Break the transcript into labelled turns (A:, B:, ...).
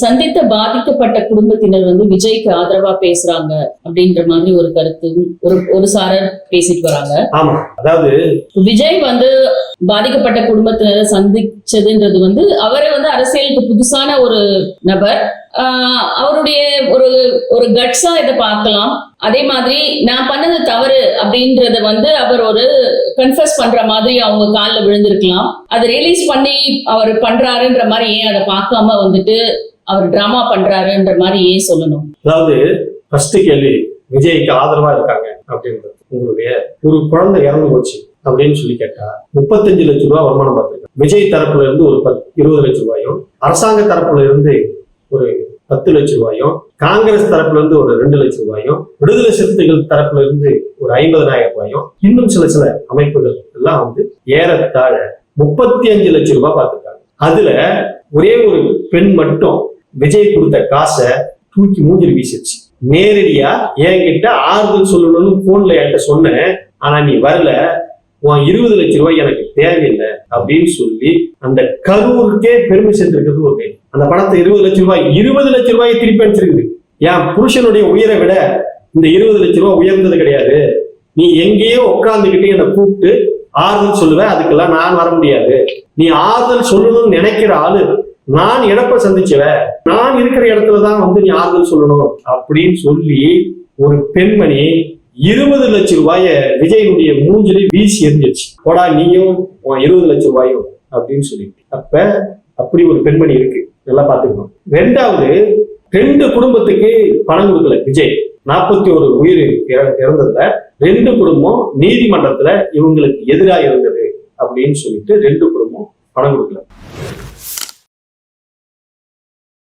A: சந்தித்த பாதிக்கப்பட்ட குடும்பத்தினர் விஜய்க்கு ஆதரவா பேசுறாங்க அப்படின்ற மாதிரி ஒரு கருத்து ஒரு சாரர் பேசிட்டு வராங்க.
B: ஆமா, அதாவது
A: விஜய் பாதிக்கப்பட்ட குடும்பத்தினரை சந்திச்சதுன்றது அவரை அரசியலுக்கு புதுசான ஒரு நபர். அவருடைய ஒரு கட்ஸா இதை பார்க்கலாம். அதே மாதிரி நான் பண்ணது தவறு அப்படின்றத அவர் ஒரு கன்ஃபஸ் பண்ற மாதிரி அவங்க காலில் விழுந்திருக்கலாம். அதை ரிலீஸ் பண்ணி அவர் பண்றாருன்ற மாதிரி ஏன் அதை பார்க்காம அவர் டிராமா பண்றாருன்ற மாதிரி ஏன் சொல்லணும்?
B: அதாவது ஃபர்ஸ்ட் கேள்வி, விஜய்க்கு ஆதரவா இருக்காங்க அப்படின்றது உங்களுடைய ஒரு குழந்தை இறந்து போச்சு அப்படின்னு சொல்லி கேட்டா 35 லட்சம் ரூபாய் வருமானம் பார்த்திருக்காங்க. விஜய் தரப்புல இருந்து ஒரு 20 லட்சம் ரூபாயும், அரசாங்க தரப்புல இருந்து ஒரு 10 லட்சம் ரூபாயும், காங்கிரஸ் தரப்புல இருந்து ஒரு 2 லட்சம் ரூபாயும், விடுதலை சிறுத்தைகள் தரப்புல இருந்து ஒரு 50,000 ரூபாயும், இன்னும் சில அமைப்புகள் எல்லாம் ஏறத்தாழ 35 லட்சம் ரூபாய் பார்த்திருக்காங்க. அதுல ஒரே ஒரு பெண் மட்டும் விஜய் கொடுத்த காசை தூக்கி மூஞ்சில் வீசிடுச்சு. நேரடியா என்கிட்ட ஆறுதல் சொல்லணும்னு போன்ல என்கிட்ட சொன்னேன், ஆனா நீ வரல, உன் 20 லட்சம் ரூபாய் எனக்கு தேவையில்லை அப்படின்னு சொல்லி அந்த கரூருக்கே பெருமை சேர்த்திருக்கிறது ஒரு. அந்த பணத்தை 20 லட்சம் ரூபாயை திருப்பி அனுப்பிச்சிருக்குது. என் புருஷனுடைய உயிரை விட இந்த 20 லட்சம் ரூபாய் உயர்ந்தது கிடையாது. நீ எங்கேயோ உட்கார்ந்துகிட்டு என்னை கூப்பிட்டு ஆறுதல் சொல்லுவ, அதுக்கெல்லாம் நான் வர முடியாது. நீ ஆறுதல் சொல்லணும்னு நினைக்கிற ஆளு நான் இழப்ப சந்திச்சவ, நான் இருக்கிற இடத்துலதான் நீ ஆறுதல் சொல்லணும் அப்படின்னு சொல்லி ஒரு பெண்மணி 20 லட்சம் ரூபாய விஜயனுடைய மூஞ்சிலே வீசி எரிஞ்சிருச்சு. போடா நீயும் 20 லட்சம் ரூபாயும் அப்படின்னு சொல்லிட்டு. அப்ப அப்படி ஒரு பெண்மணி இருக்கு, நல்லா பாத்துக்கணும். ரெண்டாவது, 2 குடும்பத்துக்கு பணம் கொடுக்கல விஜய். 41 உயிர் இறந்ததுல 2 குடும்பம் நீதிமன்றத்துல இவங்களுக்கு எதிராக இருந்தது அப்படின்னு சொல்லிட்டு 2 குடும்பம் பணம் கொடுக்கல.